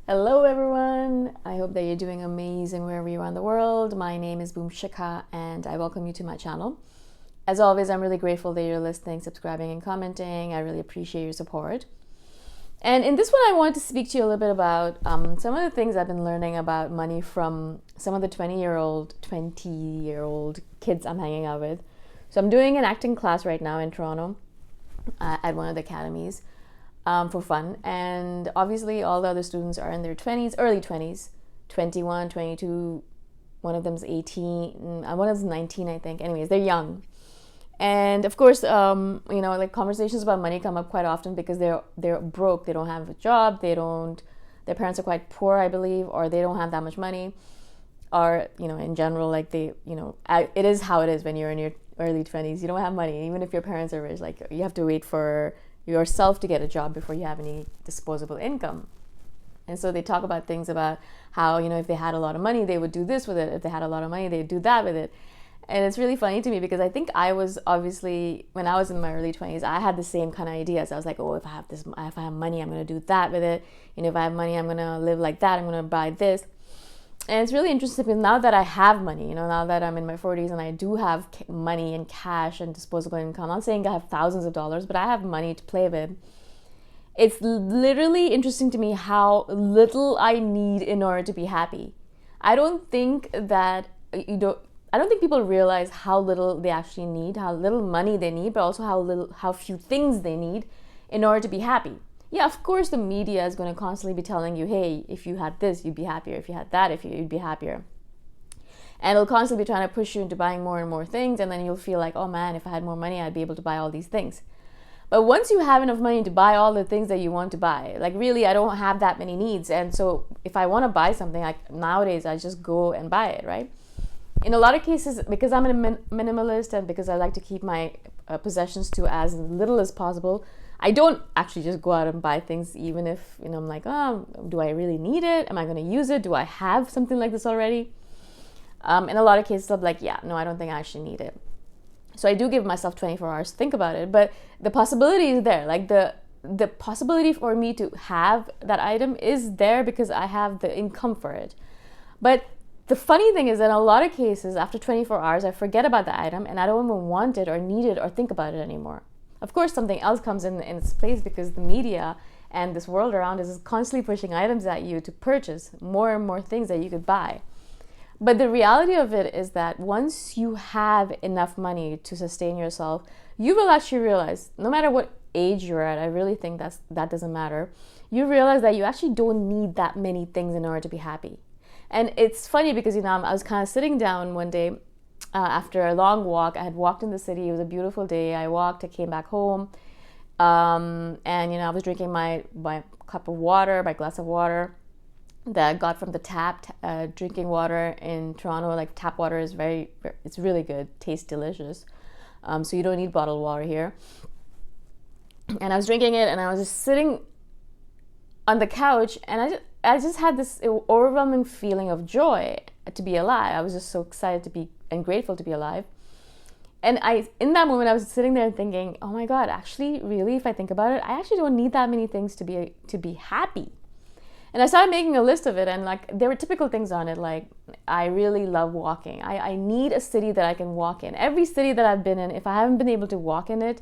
Hello everyone! I hope that you're doing amazing wherever you are in the world. My name is Shikha and I welcome you to my channel. As always, I'm really grateful that you're listening, subscribing, and commenting. I really appreciate your support. And in this one, I wanted to speak to you a little bit about some of the things I've been learning about money from some of the 20-year-old kids I'm hanging out with. So I'm doing an acting class right now in Toronto at one of the academies. For fun, and obviously all the other students are in their 20s, early 20s, 21, 22, one of them's 18, one of them's 19, I think. Anyways, they're young. And of course, like conversations about money come up quite often because they're broke, they don't have a job, their parents are quite poor, I believe, or they don't have that much money, or, in general, like it is how it is when you're in your early 20s. You don't have money, even if your parents are rich, like you have to wait for yourself to get a job before you have any disposable income. And so they talk about things about how, if they had a lot of money, they would do this with it. If they had a lot of money, they'd do that with it. And it's really funny to me because I think I was obviously, when I was in my early 20s, I had the same kind of ideas. I was like, oh, if I have money, I'm going to do that with it. If I have money, I'm going to live like that. I'm going to buy this. And it's really interesting because now that I have money, now that I'm in my 40s and I do have money and cash and disposable income, I'm not saying I have thousands of dollars, but I have money to play with. It's literally interesting to me how little I need in order to be happy. I don't think people realize how little they actually need, how little money they need, but also how few things they need in order to be happy. Yeah, of course the media is going to constantly be telling you, hey, if you had this, you'd be happier. If you had that, you'd be happier. And it'll constantly be trying to push you into buying more and more things, and then you'll feel like, oh man, if I had more money, I'd be able to buy all these things. But once you have enough money to buy all the things that you want to buy, like really, I don't have that many needs. And so if I want to buy something, like nowadays, I just go and buy it, right? In a lot of cases, because I'm a minimalist and because I like to keep my possessions to as little as possible, I don't actually just go out and buy things, even if, I'm like, oh, do I really need it? Am I going to use it? Do I have something like this already? In a lot of cases, I'm like, yeah, no, I don't think I actually need it. So I do give myself 24 hours to think about it, but the possibility is there. Like the possibility for me to have that item is there because I have the income for it. But the funny thing is that in a lot of cases, after 24 hours, I forget about the item and I don't even want it or need it or think about it anymore. Of course, something else comes in its place because the media and this world around us is constantly pushing items at you to purchase more and more things that you could buy. But the reality of it is that once you have enough money to sustain yourself, you will actually realize, no matter what age you're at, I really think that doesn't matter, you realize that you actually don't need that many things in order to be happy. And it's funny because, I was kind of sitting down one day after a long walk. I had walked in the city. It was a beautiful day. I came back home. And, I was drinking my cup of water, my glass of water that I got from the tap. Drinking water in Toronto, like tap water is it's really good. Tastes delicious. So you don't need bottled water here. And I was drinking it and I was just sitting on the couch and I just had this overwhelming feeling of joy to be alive. I was just so excited to be and grateful to be alive. And in that moment, I was sitting there thinking, oh my God, actually, really, if I think about it, I actually don't need that many things to be happy. And I started making a list of it, and like there were typical things on it, like I really love walking. I need a city that I can walk in. Every city that I've been in, if I haven't been able to walk in it,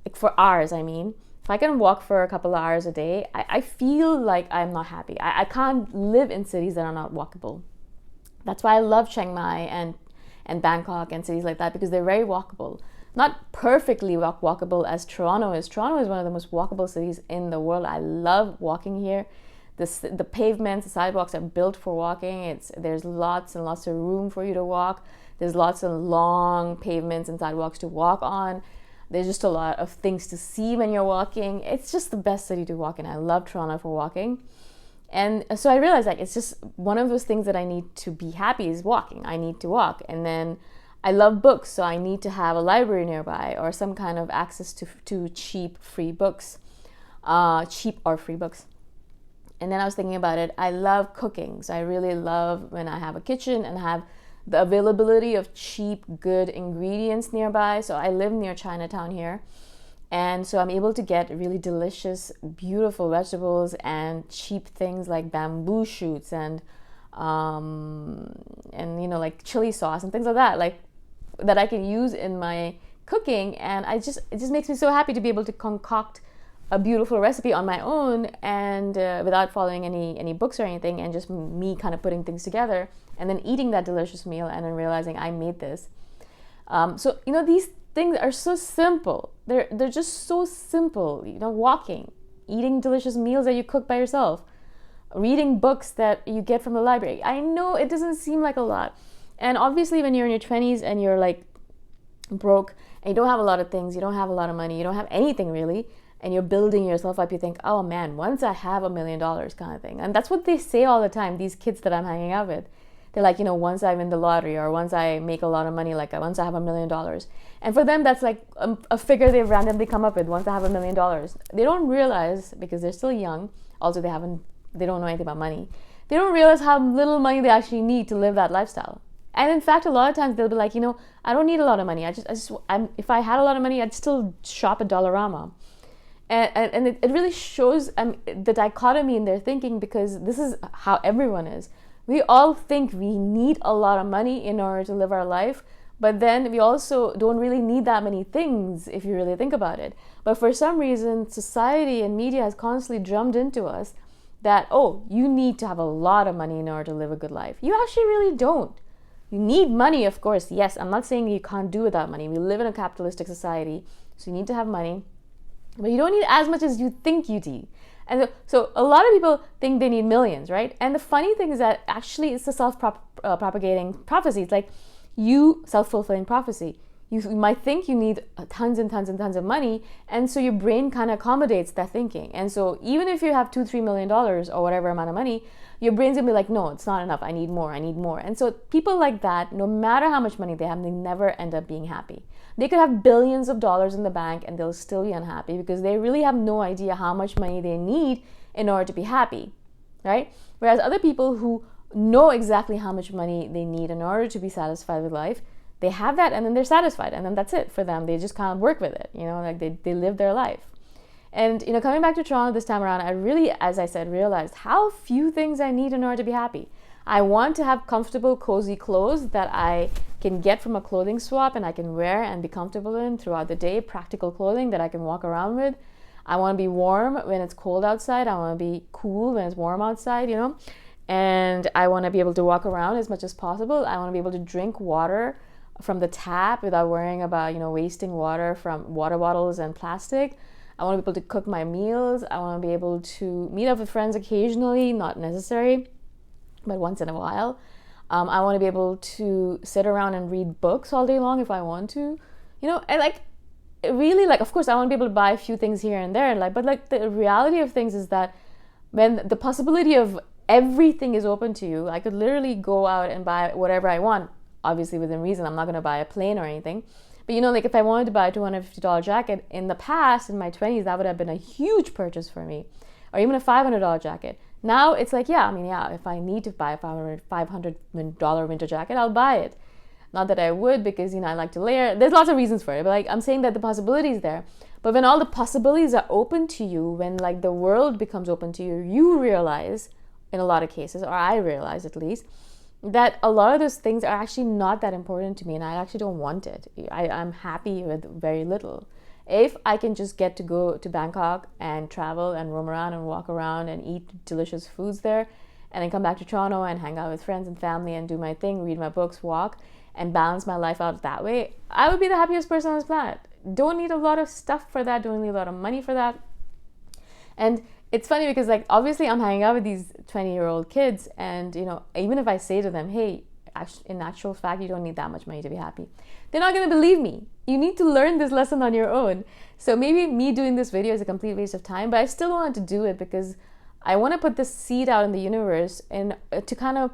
like for hours, if I can walk for a couple of hours a day, I feel like I'm not happy. I can't live in cities that are not walkable. That's why I love Chiang Mai and Bangkok and cities like that, because they're very walkable. Not perfectly walkable as Toronto is. Toronto is one of the most walkable cities in the world. I love walking here. The pavements, the sidewalks are built for walking. There's lots and lots of room for you to walk. There's lots of long pavements and sidewalks to walk on. There's just a lot of things to see when you're walking. It's just the best city to walk in. I love Toronto for walking. And so I realized it's just one of those things that I need to be happy is walking. I need to walk. And then I love books, so I need to have a library nearby or some kind of access to cheap or free books. And then I was thinking about it. I love cooking. So I really love when I have a kitchen and have the availability of cheap, good ingredients nearby. So I live near Chinatown here. And so I'm able to get really delicious, beautiful vegetables and cheap things like bamboo shoots and like chili sauce and things like that, like that I can use in my cooking. And it just makes me so happy to be able to concoct a beautiful recipe on my own, and without following any books or anything, and just me kind of putting things together and then eating that delicious meal and then realizing I made this. So these things are so simple. They're just so simple. Walking, eating delicious meals that you cook by yourself, reading books that you get from the library. I know it doesn't seem like a lot, and obviously when you're in your 20s and you're like broke and you don't have a lot of things, you don't have a lot of money, you don't have anything really, and you're building yourself up, you think, oh man, once I have $1 million kind of thing. And that's what they say all the time, these kids that I'm hanging out with. They're like, once I win the lottery, or once I make a lot of money, like once I have $1 million. And for them, that's like a figure they've randomly come up with, once I have $1 million. They don't realize, because they're still young, also they don't know anything about money. They don't realize how little money they actually need to live that lifestyle. And in fact, a lot of times they'll be like, I don't need a lot of money. If I had a lot of money, I'd still shop at Dollarama. And it really shows the dichotomy in their thinking, because this is how everyone is. We all think we need a lot of money in order to live our life, but then we also don't really need that many things if you really think about it. But for some reason, society and media has constantly drummed into us that, oh, you need to have a lot of money in order to live a good life. You actually really don't. You need money, of course. Yes, I'm not saying you can't do without money. We live in a capitalistic society, so you need to have money. But you don't need as much as you think you need. And so a lot of people think they need millions, right? And the funny thing is that actually it's a self-propagating prophecy. It's like self-fulfilling prophecy. You might think you need tons and tons and tons of money, and so your brain kind of accommodates that thinking. And so even if you have $2-3 million or whatever amount of money, your brain's gonna be like, no, it's not enough. I need more. And so people like that, no matter how much money they have, they never end up being happy. They could have billions of dollars in the bank and they'll still be unhappy, because they really have no idea how much money they need in order to be happy, right? Whereas other people who know exactly how much money they need in order to be satisfied with life, they have that and then they're satisfied, and then that's it for them. They just kind of work with it, like they live their life. And coming back to Toronto this time around, I really, as I said, realized how few things I need in order to be happy. I want to have comfortable, cozy clothes that I can get from a clothing swap and I can wear and be comfortable in throughout the day, practical clothing that I can walk around with. I want to be warm when it's cold outside. I want to be cool when it's warm outside, and I want to be able to walk around as much as possible. I want to be able to drink water from the tap without worrying about, wasting water from water bottles and plastic. I want to be able to cook my meals. I want to be able to meet up with friends occasionally, not necessary, but once in a while. I want to be able to sit around and read books all day long if I want to. Of course, I want to be able to buy a few things here and there, but the reality of things is that when the possibility of everything is open to you, I could literally go out and buy whatever I want, obviously within reason. I'm not going to buy a plane or anything. But if I wanted to buy a $250 jacket in the past, in my 20s, that would have been a huge purchase for me. Or even a $500 jacket. Now it's like, if I need to buy a $500 winter jacket, I'll buy it. Not that I would, because, I like to layer. There's lots of reasons for it. But I'm saying that the possibility is there. But when all the possibilities are open to you, when the world becomes open to you, you realize, in a lot of cases, or I realize at least, that a lot of those things are actually not that important to me, and I actually don't want it. I'm happy with very little. If I can just get to go to Bangkok and travel and roam around and walk around and eat delicious foods there, and then come back to Toronto and hang out with friends and family and do my thing, read my books, walk, and balance my life out that way, I would be the happiest person on this planet. Don't need a lot of stuff for that. Don't need a lot of money for that. And it's funny because obviously I'm hanging out with these 20-year-old kids, and even if I say to them, hey, in actual fact, you don't need that much money to be happy, they're not going to believe me. You need to learn this lesson on your own. So maybe me doing this video is a complete waste of time, but I still wanted to do it because I want to put this seed out in the universe and to kind of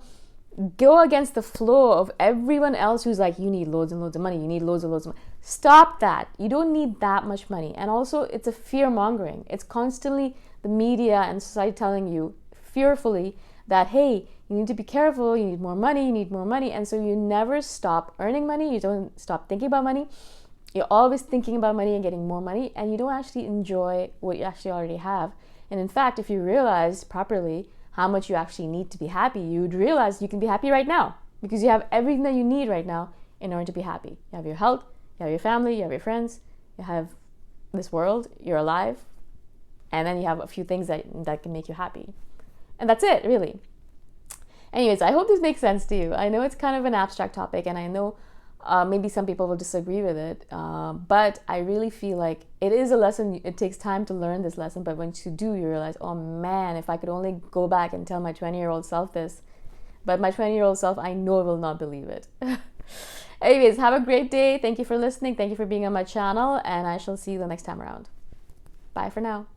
go against the flow of everyone else who's like, you need loads and loads of money. You need loads and loads of money. Stop that. You don't need that much money. And also, it's a fear mongering. It's constantly the media and society telling you fearfully that, hey, you need to be careful. You need more money. And so you never stop earning money. You don't stop thinking about money. You're always thinking about money and getting more money, and you don't actually enjoy what you actually already have. And in fact, if you realize properly how much you actually need to be happy, you would realize you can be happy right now because you have everything that you need right now in order to be happy. You have your health, you have your family, you have your friends, you have this world, you're alive, and then you have a few things that can make you happy. And that's it, really. Anyways, I hope this makes sense to you. I know it's kind of an abstract topic, and I know maybe some people will disagree with it, but I really feel like it is a lesson. It takes time to learn this lesson, but once you do, you realize, oh man, if I could only go back and tell my 20-year-old self this. But my 20-year-old self, I know will not believe it. Anyways, have a great day. Thank you for listening. Thank you for being on my channel, and I shall see you the next time around. Bye for now.